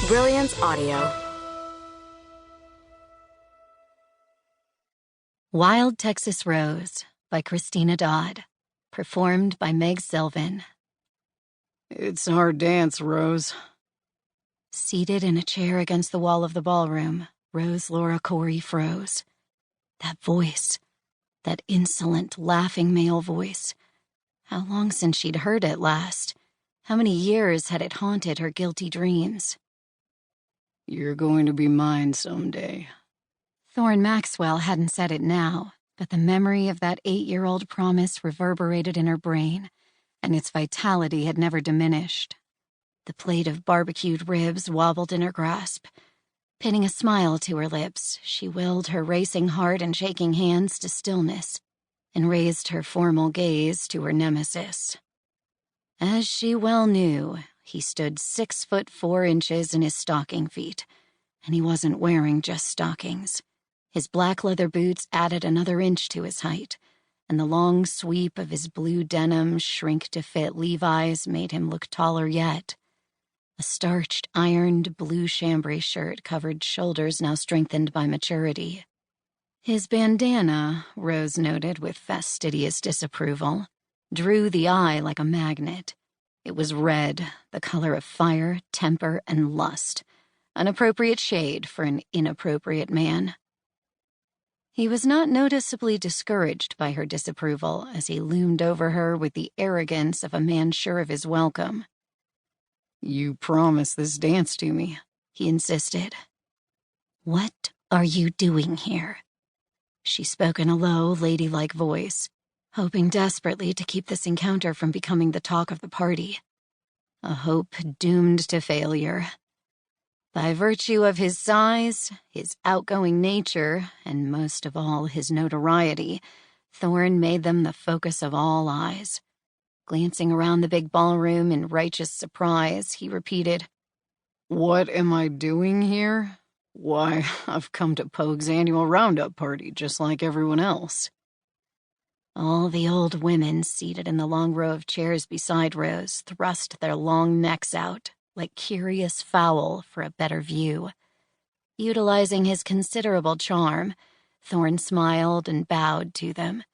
Brilliance Audio. Wild Texas Rose by Christina Dodd. Performed by Meg Sylvan. It's our dance, Rose. Seated in a chair against the wall of the ballroom, Rose Laura Corey froze. That voice, that insolent, laughing male voice. How long since she'd heard it last? How many years had it haunted her guilty dreams? You're going to be mine someday. Thorn Maxwell hadn't said it now, but the memory of that 8-year-old promise reverberated in her brain, and its vitality had never diminished. The plate of barbecued ribs wobbled in her grasp. Pinning a smile to her lips, she willed her racing heart and shaking hands to stillness, and raised her formal gaze to her nemesis. As she well knew, he stood 6'4" in his stocking feet, and he wasn't wearing just stockings. His black leather boots added another inch to his height, and the long sweep of his blue denim shrink-to-fit Levi's made him look taller yet. A starched, ironed blue chambray shirt covered shoulders now strengthened by maturity. His bandana, Rose noted with fastidious disapproval, drew the eye like a magnet. It was red, the color of fire, temper, and lust, an appropriate shade for an inappropriate man. He was not noticeably discouraged by her disapproval as he loomed over her with the arrogance of a man sure of his welcome. You promised this dance to me, he insisted. What are you doing here? She spoke in a low, ladylike voice, hoping desperately to keep this encounter from becoming the talk of the party. A hope doomed to failure. By virtue of his size, his outgoing nature, and most of all his notoriety, Thorn made them the focus of all eyes. Glancing around the big ballroom in righteous surprise, he repeated, "What am I doing here? Why, I've come to Pogue's annual roundup party just like everyone else." All the old women seated in the long row of chairs beside Rose thrust their long necks out, like curious fowl, for a better view. Utilizing his considerable charm, Thorn smiled and bowed to them,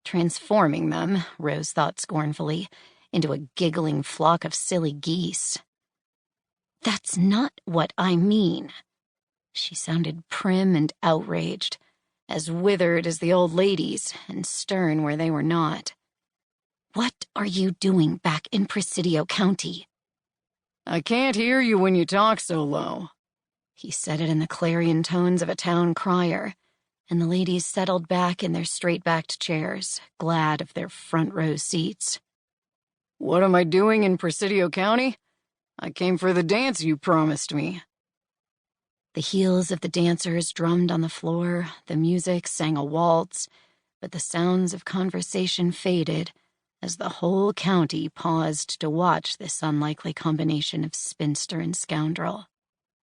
transforming them, Rose thought scornfully, into a giggling flock of silly geese. "That's not what I mean." She sounded prim and outraged, as withered as the old ladies and stern where they were not. "What are you doing back in Presidio County?" "I can't hear you when you talk so low." He said it in the clarion tones of a town crier, and the ladies settled back in their straight-backed chairs, glad of their front-row seats. "What am I doing in Presidio County? I came for the dance you promised me." The heels of the dancers drummed on the floor, the music sang a waltz, but the sounds of conversation faded as the whole county paused to watch this unlikely combination of spinster and scoundrel.